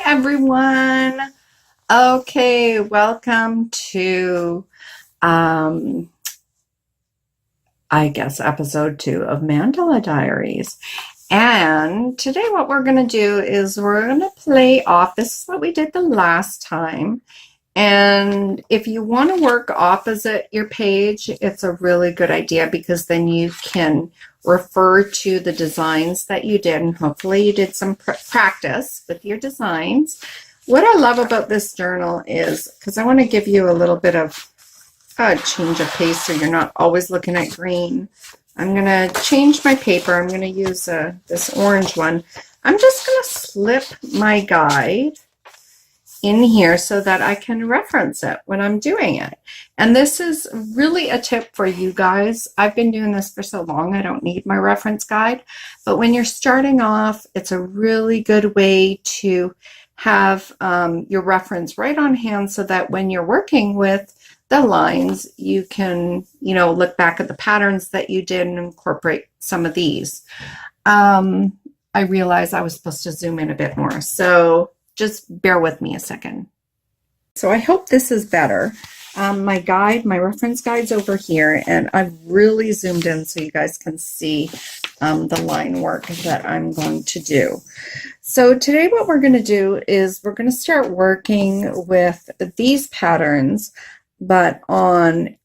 everyone. Okay, welcome to I guess episode 2 of Mandala Diaries. And today what we're going to do is we're going to play off. This is what we did the last time. And if you want to work opposite your page, it's a really good idea because then you can refer to the designs that you did, and hopefully you did some practice with your designs. What I love about this journal is, because I want to give you a little bit of a change of pace so you're not always looking at green. I'm going to change my paper. I'm going to use this orange one. I'm just going to slip my guide in here so that I can reference it when I'm doing it. And this is really a tip for you guys. I've been doing this for so long, I don't need my reference guide. But when you're starting off, it's a really good way to have your reference right on hand so that when you're working with the lines, you can, look back at the patterns that you did and incorporate some of these. I realized I was supposed to zoom in a bit more, so just bear with me a second. So I hope this is better. My reference guide's over here, and I've really zoomed in so you guys can see the line work that I'm going to do. So today what we're going to do is we're going to start working with these patterns, but on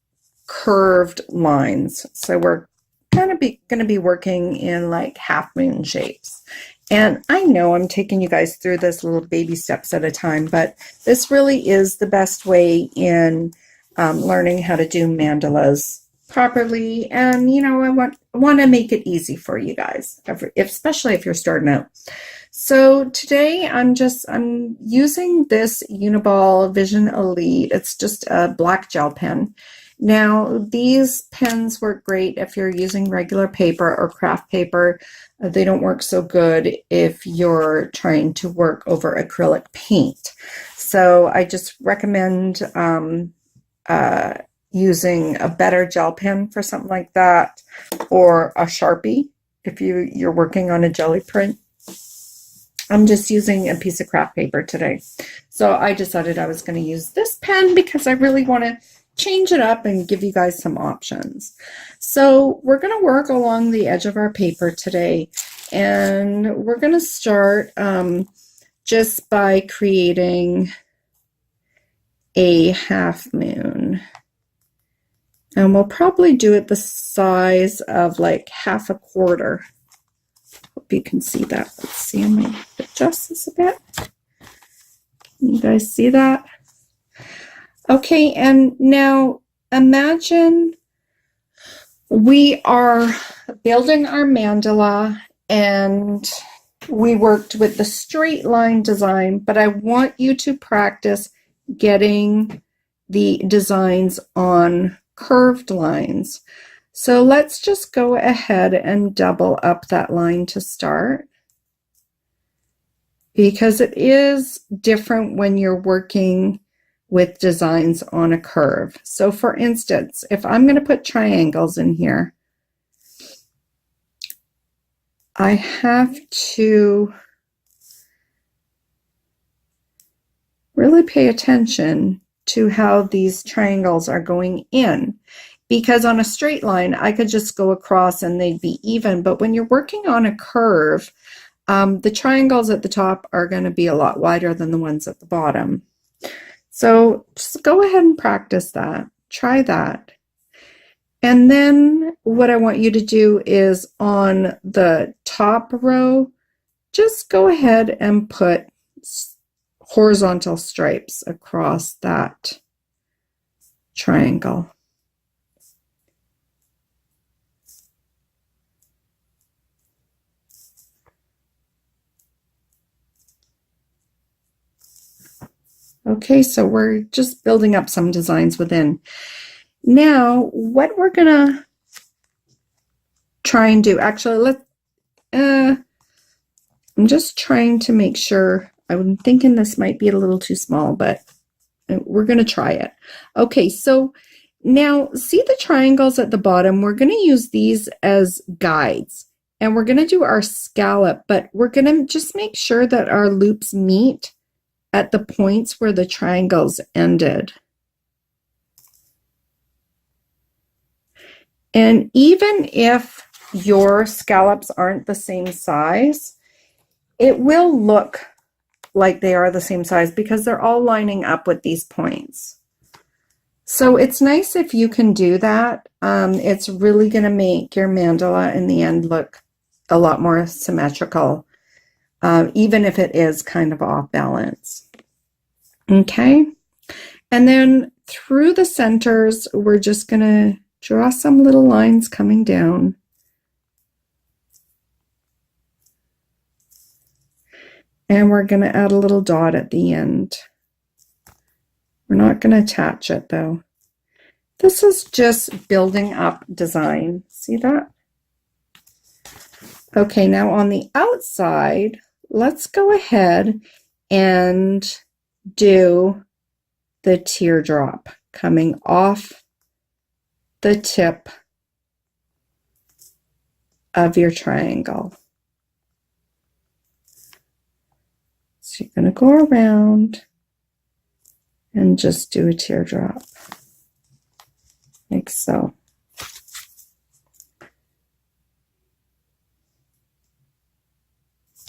curved lines. So we're going to be working in like half moon shapes. And I know I'm taking you guys through this little baby steps at a time, but this really is the best way in learning how to do mandalas properly. And, I want to make it easy for you guys, especially if you're starting out. So today I'm using this Uniball Vision Elite. It's just a black gel pen. Now, these pens work great if you're using regular paper or craft paper. They don't work so good if you're trying to work over acrylic paint. So I just recommend using a better gel pen for something like that, or a Sharpie if you're working on a jelly print. I'm just using a piece of craft paper today. So I decided I was going to use this pen because I really want to change it up and give you guys some options. So we're going to work along the edge of our paper today, and we're going to start just by creating a half moon. And we'll probably do it the size of like half a quarter. Hope you can see that. Let's see, I might adjust this a bit. Can you guys see that? Okay, and now imagine we are building our mandala and we worked with the straight line design, but I want you to practice getting the designs on curved lines. So let's just go ahead and double up that line to start, because it is different when you're working with designs on a curve. So for instance, if I'm going to put triangles in here, I have to really pay attention to how these triangles are going in, because on a straight line I could just go across and they'd be even, but when you're working on a curve, the triangles at the top are going to be a lot wider than the ones at the bottom. So just go ahead and practice that. Try that. And then what I want you to do is on the top row, just go ahead and put horizontal stripes across that triangle. Okay, so we're just building up some designs within. Now, what we're gonna try and do, actually, I'm just trying to make sure. I'm thinking this might be a little too small, but we're gonna try it. Okay, so now see the triangles at the bottom? We're gonna use these as guides, and we're gonna do our scallop, but we're gonna just make sure that our loops meet at the points where the triangles ended. And even if your scallops aren't the same size, it will look like they are the same size because they're all lining up with these points. So it's nice if you can do that. It's really going to make your mandala in the end look a lot more symmetrical, even if it is kind of off balance. Okay, and then through the centers, we're just going to draw some little lines coming down. And we're going to add a little dot at the end. We're not going to attach it though. This is just building up design. See that? Okay, now on the outside, let's go ahead and do the teardrop coming off the tip of your triangle. So you're going to go around and just do a teardrop like so.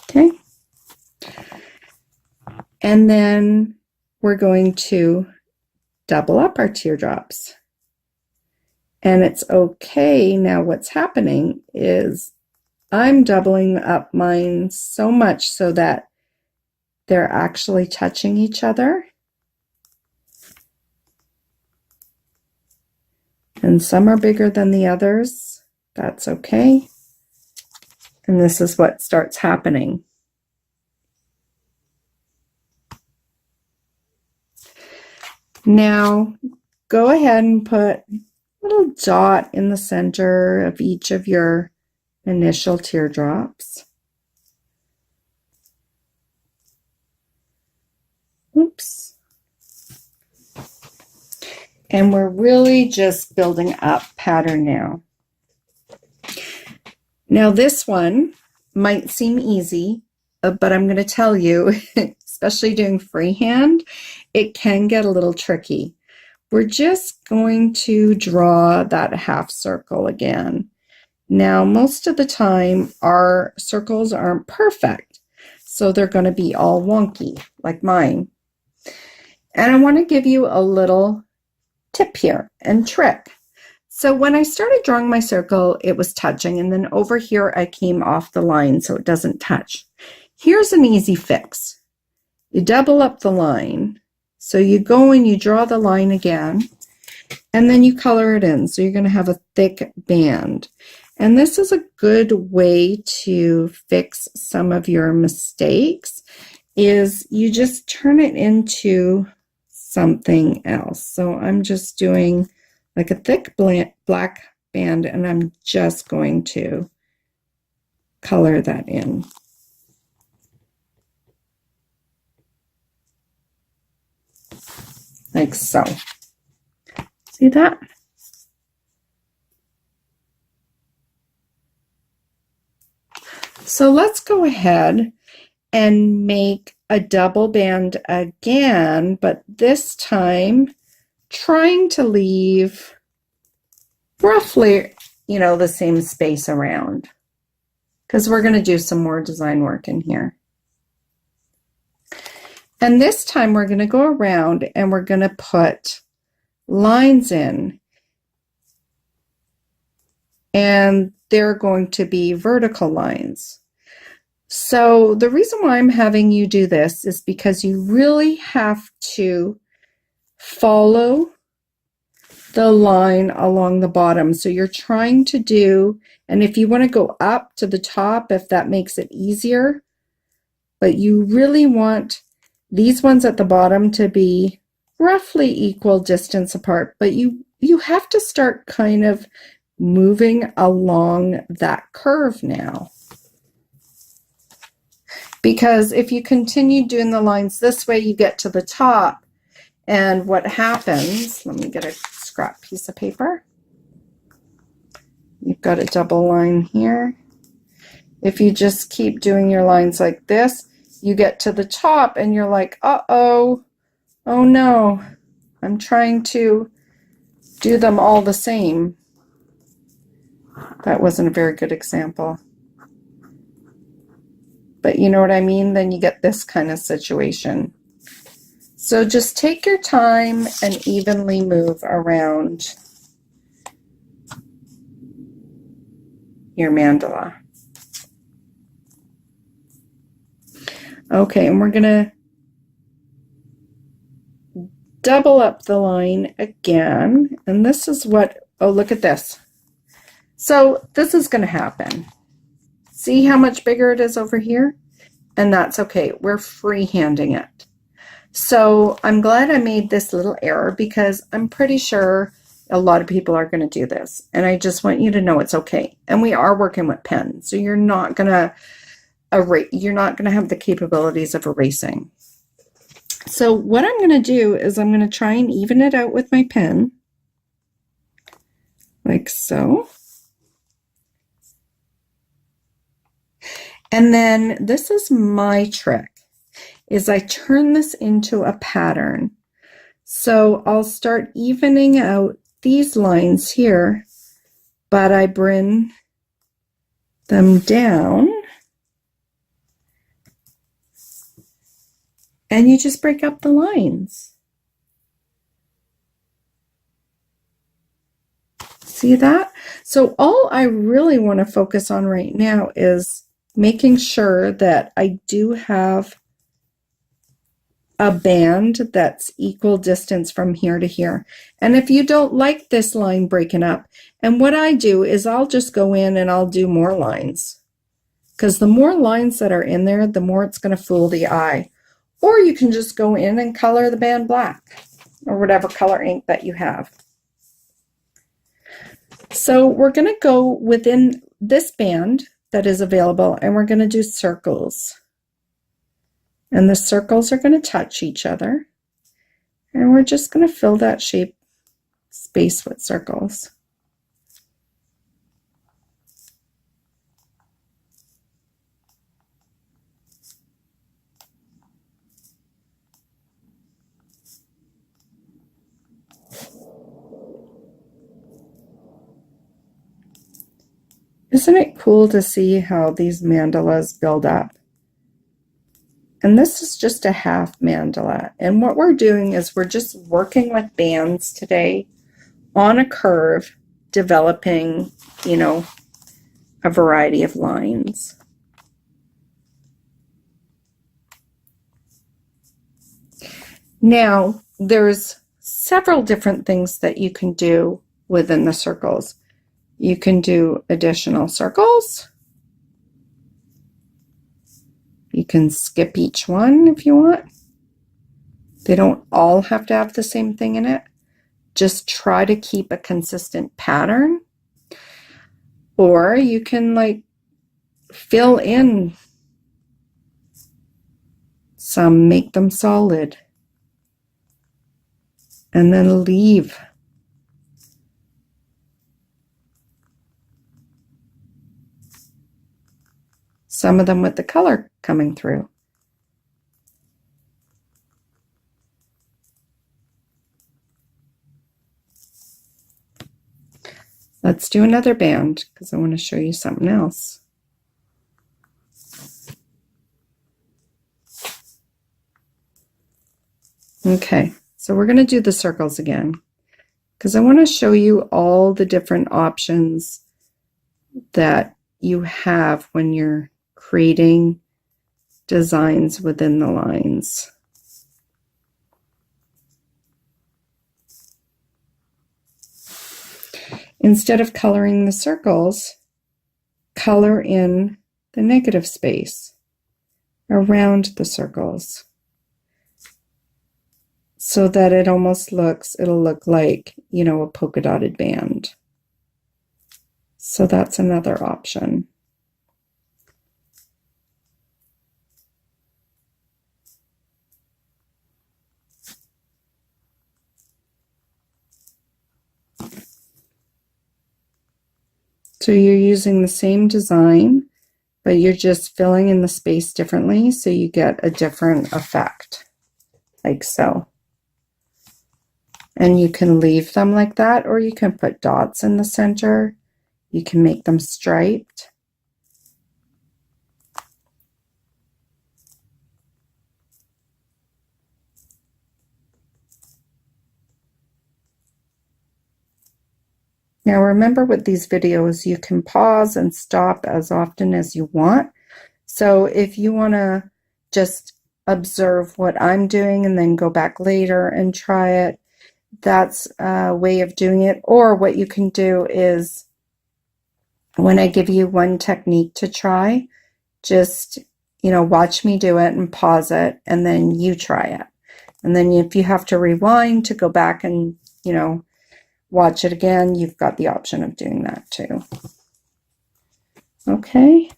Okay. And then we're going to double up our teardrops. And it's okay. Now what's happening is I'm doubling up mine so much so that they're actually touching each other. And some are bigger than the others. That's okay. And this is what starts happening. Now go ahead and put a little dot in the center of each of your initial teardrops. Oops. And we're really just building up pattern now. Now this one might seem easy, but I'm going to tell you, especially doing freehand, it can get a little tricky. We're just going to draw that half circle again. Now, most of the time, our circles aren't perfect, so they're going to be all wonky, like mine. And I want to give you a little tip here and trick. So when I started drawing my circle, it was touching, and then over here I came off the line so it doesn't touch. Here's an easy fix. You double up the line. So you go and you draw the line again, and then you color it in. So you're going to have a thick band. And this is a good way to fix some of your mistakes, is you just turn it into something else. So I'm just doing like a thick black band, and I'm just going to color that in. Like so. See that? So let's go ahead and make a double band again, but this time trying to leave roughly, the same space around, because we're going to do some more design work in here. And this time we're going to go around and we're going to put lines in, and they're going to be vertical lines. So the reason why I'm having you do this is because you really have to follow the line along the bottom. So you're trying to do, and if you want to go up to the top, if that makes it easier, but you really want these ones at the bottom to be roughly equal distance apart, but you have to start kind of moving along that curve now. Because if you continue doing the lines this way, you get to the top, and what happens, let me get a scrap piece of paper. You've got a double line here. If you just keep doing your lines like this, you get to the top and you're like, uh-oh, oh no, I'm trying to do them all the same. That wasn't a very good example. But you know what I mean? Then you get this kind of situation. So just take your time and evenly move around your mandala. Okay, and we're going to double up the line again. And this is what, oh, look at this. So this is going to happen. See how much bigger it is over here? And that's okay. We're freehanding it. So I'm glad I made this little error because I'm pretty sure a lot of people are going to do this. And I just want you to know it's okay. And we are working with pens, so you're not going to have the capabilities of erasing. So what I'm going to do is I'm going to try and even it out with my pen, like so. And then this is my trick, is I turn this into a pattern. So I'll start evening out these lines here, but I bring them down. And you just break up the lines. See that? So all I really want to focus on right now is making sure that I do have a band that's equal distance from here to here. And if you don't like this line breaking up, and what I do is I'll just go in and I'll do more lines. Because the more lines that are in there, the more it's going to fool the eye. Or you can just go in and color the band black or whatever color ink that you have. So we're going to go within this band that is available and we're going to do circles. And the circles are going to touch each other. And we're just going to fill that shape space with circles. Isn't it cool to see how these mandalas build up? And this is just a half mandala. And what we're doing is we're just working with bands today on a curve, developing, you know, a variety of lines. Now, there's several different things that you can do within the circles. You can do additional circles. You can skip each one if you want. They don't all have to have the same thing in it. Just try to keep a consistent pattern. Or you can like fill in some, make them solid, and then leave some of them with the color coming through. Let's do another band because I want to show you something else. Okay, so we're going to do the circles again because I want to show you all the different options that you have when you're creating designs within the lines. Instead of coloring the circles, color in the negative space around the circles so that it almost looks, it'll look like, you know, a polka dotted band. So that's another option. So you're using the same design, but you're just filling in the space differently so you get a different effect, like so. And you can leave them like that, or you can put dots in the center. You can make them striped. Now remember, with these videos, you can pause and stop as often as you want. So if you want to just observe what I'm doing and then go back later and try it, that's a way of doing it. Or what you can do is, when I give you one technique to try, just, watch me do it and pause it, and then you try it. And then if you have to rewind to go back and, watch it again, you've got the option of doing that too. Okay.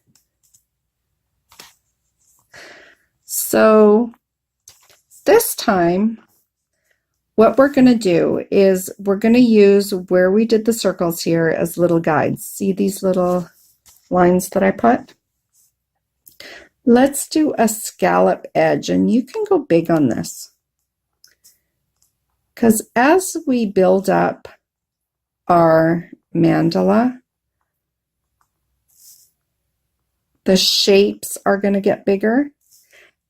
So this time, what we're going to do is we're going to use where we did the circles here as little guides. See these little lines that I put? Let's do a scallop edge, and you can go big on this, because as we build up our mandala, the shapes are going to get bigger,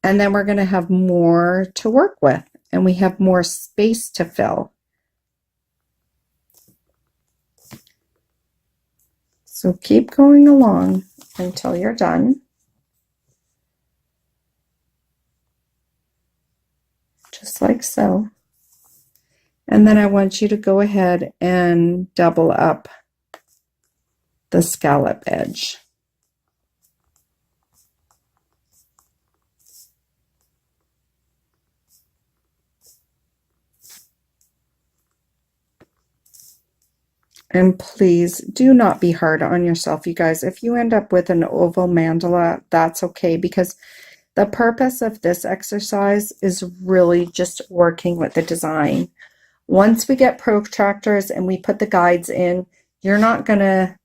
and then we're going to have more to work with, and we have more space to fill. So keep going along until you're done. Just like so. And then I want you to go ahead and double up the scallop edge. And please do not be hard on yourself, you guys. If you end up with an oval mandala, that's okay, because the purpose of this exercise is really just working with the design. Once we get protractors and we put the guides in, you're not going to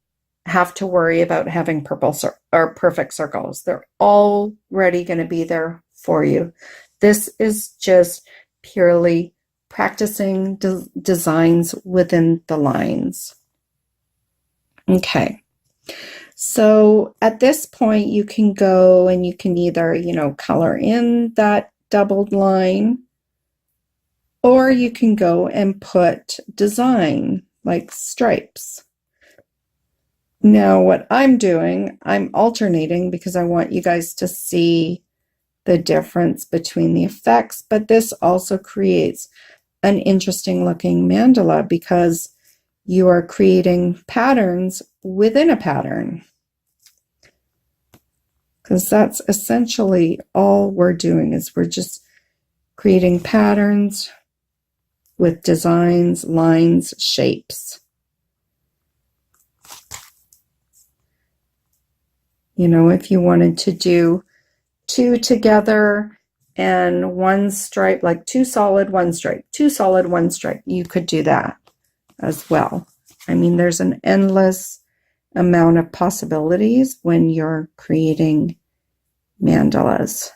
have to worry about having perfect circles. They're already going to be there for you. This is just purely practicing designs within the lines. Okay, so at this point you can go and you can either, color in that doubled line, or you can go and put design like stripes. Now what I'm doing, I'm alternating because I want you guys to see the difference between the effects, but this also creates an interesting looking mandala because you are creating patterns within a pattern. Because that's essentially all we're doing, is we're just creating patterns with designs, lines, shapes. If you wanted to do two together and one stripe, like two solid, one stripe, two solid, one stripe, you could do that as well. I mean, there's an endless amount of possibilities when you're creating mandalas.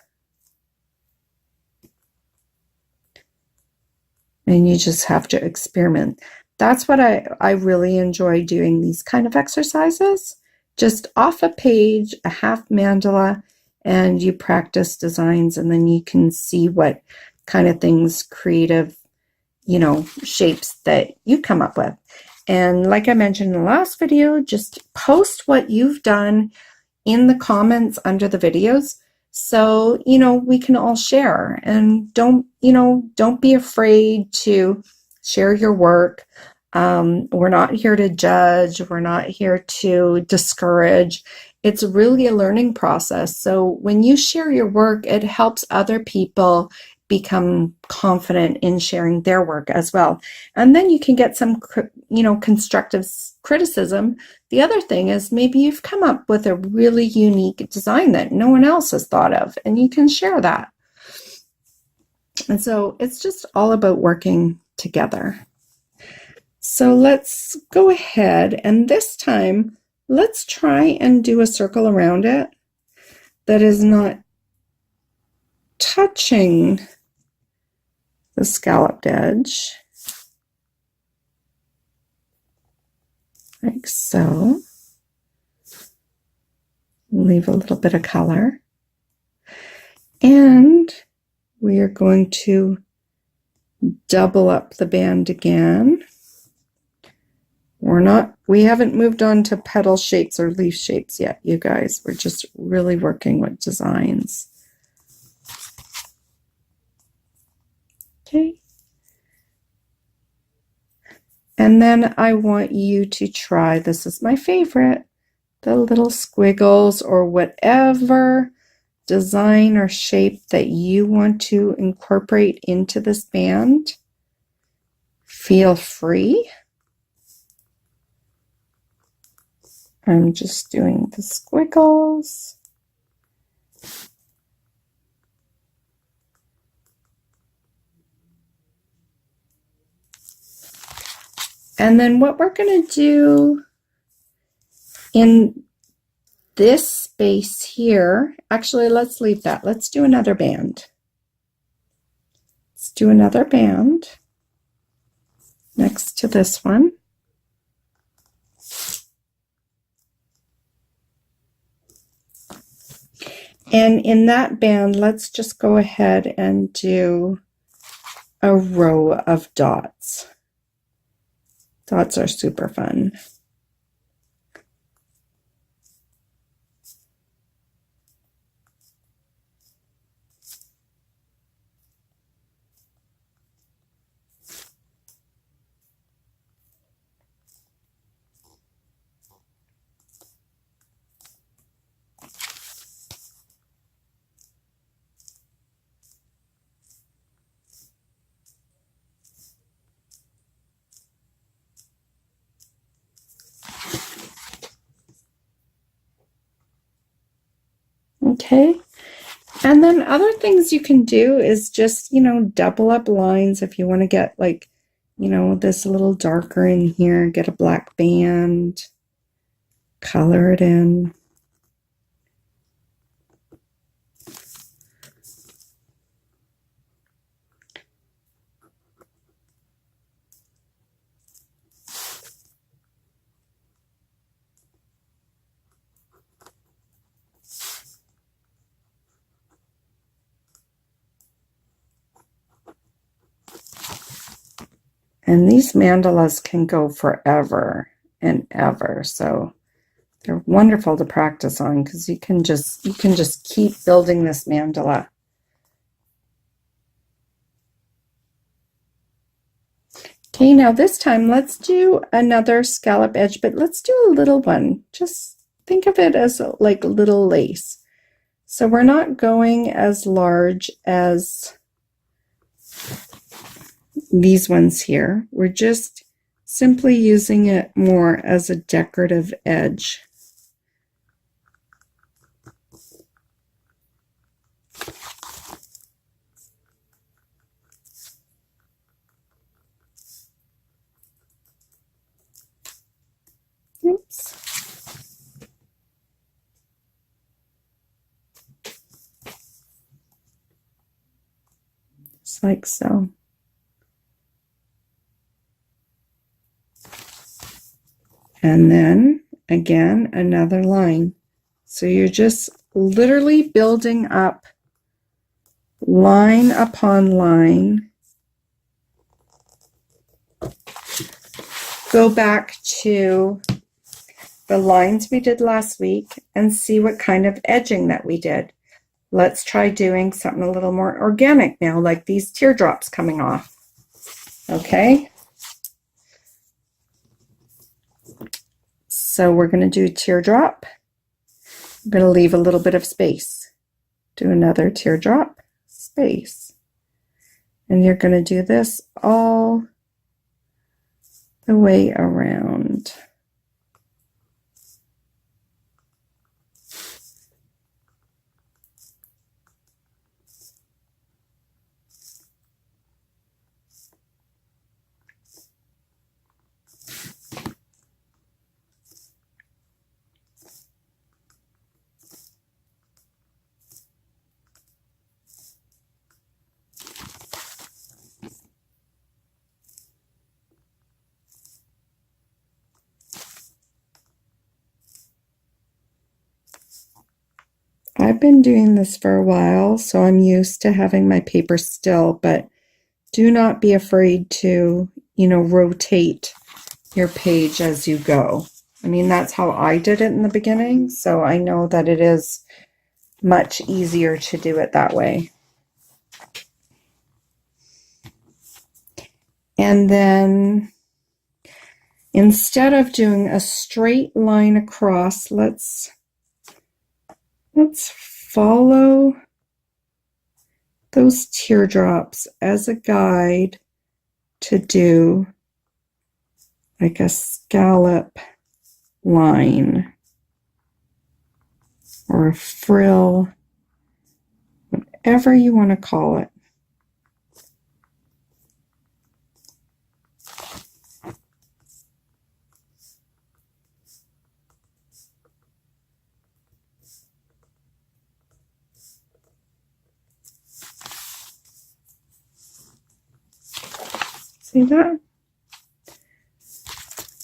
And you just have to experiment. That's what I really enjoy doing, these kind of exercises. Just off a page, a half mandala, and you practice designs, and then you can see what kind of things, creative, shapes that you come up with. And like I mentioned in the last video, just post what you've done in the comments under the videos, so we can all share. And don't be afraid to share your work. We're not here to judge, we're not here to discourage. It's really a learning process. So when you share your work, it helps other people become confident in sharing their work as well. And then you can get some, constructive criticism. The other thing is, maybe you've come up with a really unique design that no one else has thought of, and you can share that. And so it's just all about working together. So let's go ahead, and this time let's try and do a circle around it. that is not touching the scalloped edge, like so. Leave a little bit of color. And we are going to double up the band again. We haven't moved on to petal shapes or leaf shapes yet, you guys. We're just really working with designs. Okay. And then I want you to try, this is my favorite, the little squiggles or whatever design or shape that you want to incorporate into this band. Feel free. I'm just doing the squiggles. And then what we're going to do in this space here, actually, let's leave that. Let's do another band. Let's do another band next to this one. And in that band, let's just go ahead and do a row of dots. Dots are super fun. Okay, and then other things you can do is just, double up lines if you want to get like, this a little darker in here, get a black band, color it in. And these mandalas can go forever and ever, so they're wonderful to practice on because you can just keep building this mandala. Okay, now this time let's do another scallop edge, but let's do a little one. Just think of it as like little lace. So we're not going as large as these ones here. We're just simply using it more as a decorative edge. Oops. Just like so. And then again, another line. So you're just literally building up line upon line. Go back to the lines we did last week and see what kind of edging that we did. Let's try doing something a little more organic now, like these teardrops coming off. Okay. So we're going to do teardrop. I'm going to leave a little bit of space. Do another teardrop, space. And you're going to do this all the way around. I've been doing this for a while, so I'm used to having my paper still, but do not be afraid to, rotate your page as you go. I mean, that's how I did it in the beginning, so I know that it is much easier to do it that way. And then instead of doing a straight line across, let's follow those teardrops as a guide to do like a scallop line or a frill, whatever you want to call it. See that?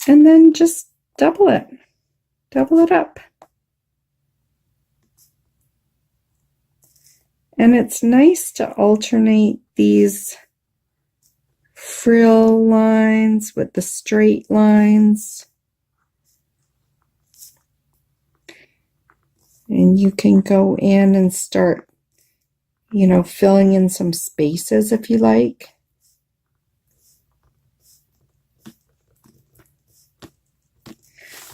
And then just double it up. And it's nice to alternate these frill lines with the straight lines. And you can go in and start, filling in some spaces if you like.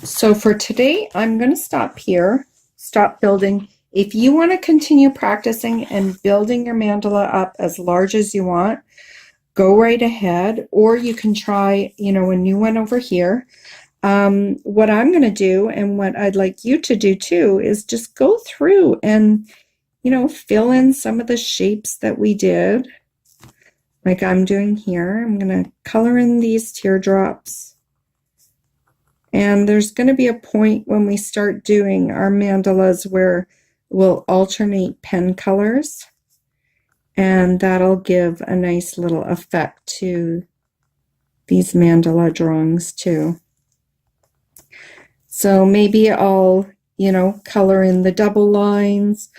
So for today, I'm going to stop here, stop building. If you want to continue practicing and building your mandala up as large as you want, go right ahead, or you can try, a new one over here. What I'm going to do, and what I'd like you to do too, is just go through and, fill in some of the shapes that we did, like I'm doing here. I'm going to color in these teardrops. And there's going to be a point when we start doing our mandalas where we'll alternate pen colors, and that'll give a nice little effect to these mandala drawings too. So maybe I'll, color in the double lines,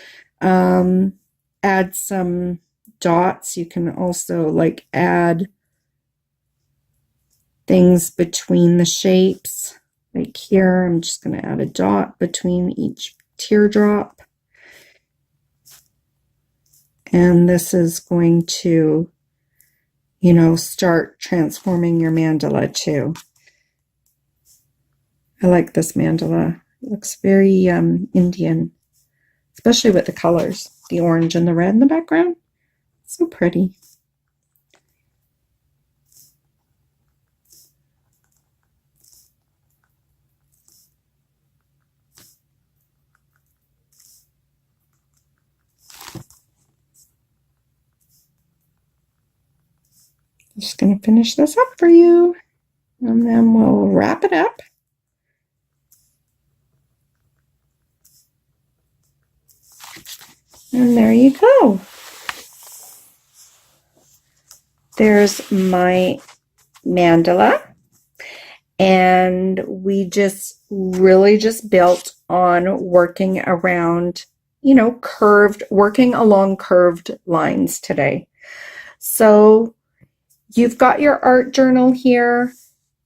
add some dots. You can also add things between the shapes. Like here, I'm just going to add a dot between each teardrop. And this is going to, start transforming your mandala too. I like this mandala. It looks very Indian, especially with the colors, the orange and the red in the background. So pretty. I'm just going to finish this up for you, and then we'll wrap it up. And there you go. There's my mandala, and we really just built on working around, working along curved lines today. So you've got your art journal here.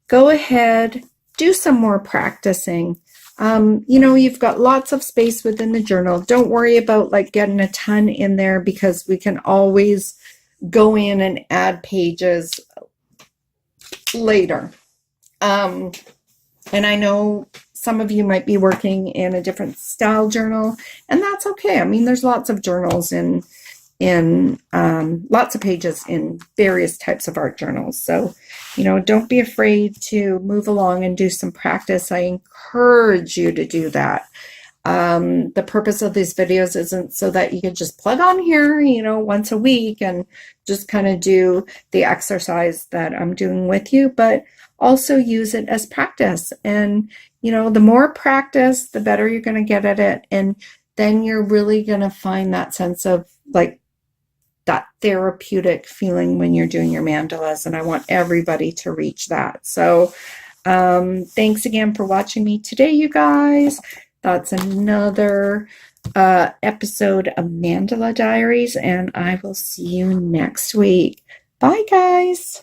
Go ahead, do some more practicing. You've got lots of space within the journal. Don't worry about getting a ton in there, because we can always go in and add pages later. And I know some of you might be working in a different style journal, and that's okay. I mean, there's lots of journals in lots of pages in various types of art journals. So, don't be afraid to move along and do some practice. I encourage you to do that. The purpose of these videos isn't so that you can just plug on here, once a week and just kind of do the exercise that I'm doing with you, but also use it as practice. And, the more practice, the better you're going to get at it. And then you're really going to find that sense of that therapeutic feeling when you're doing your mandalas, and I want everybody to reach that. So thanks again for watching me today, you guys. That's another episode of Mandala Diaries, and I will see you next week. Bye, guys.